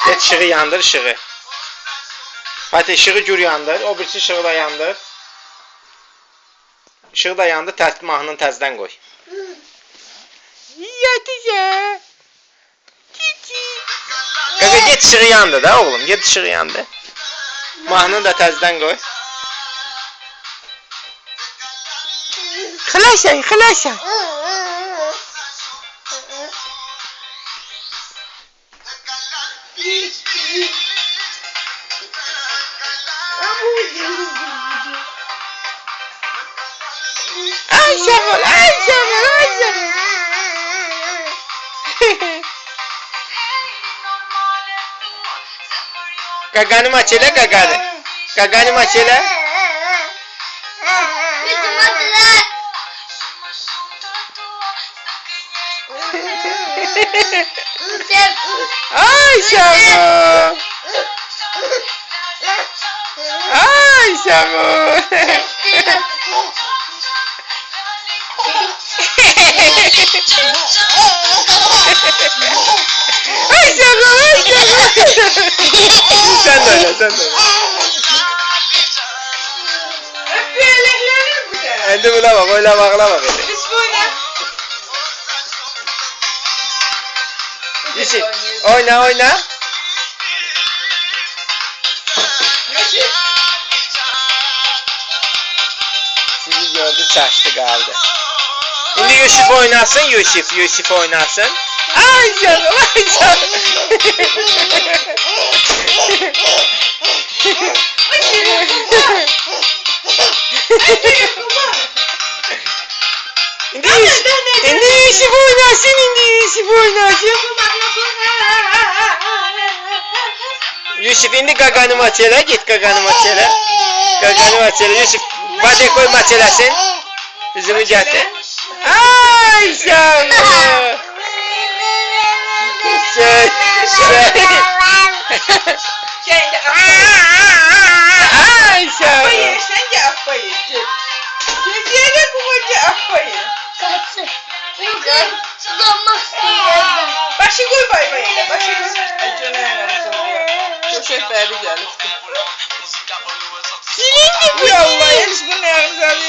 Get ışığı yandır ışığı. Fatih ışığı gür yandır. O birisi ışığı da yandır. Işığı da yandı. Mahnını təzədən qoy. Yatacağım. Qaqa get ışığı yandı da oğlum. Get ışığı yandı. Mahnını da təzədən qoy. Xılaşay, xılaşay. Ay Şamol, ay Şamol, ay Şamol. Gaganı maç elə, gaganı. Gaganı maç elə. Ay Şamol. Ay Şamol. Ay Şamol, ay Şamol. Sen de öyle, sen de öyle. Hadi buna bak, öyle bakla bak. Yusuf, oyna oyna. Sizi gördü, çaştı kaldı. Şimdi Yusuf oynasın, Yusuf oynasın. Ay canım, ay canım. Şimdi Yusuf oynasın, Yusuf oynasın. Yusuf indi Gaganı maç elə, git Gaganı maç elə. Gaganı maç elə, Yusuf Badekoy maç eləsin. Üzümü gətir. Ay Şamol. Ay Şamol. Sen de affayı. Ceziyede kumaca affayı. Başı koy bay bayıyla, başı koy. Ay canım çok verdi geldi. Silindi bu Allah, yarış bunu ne yapacağım?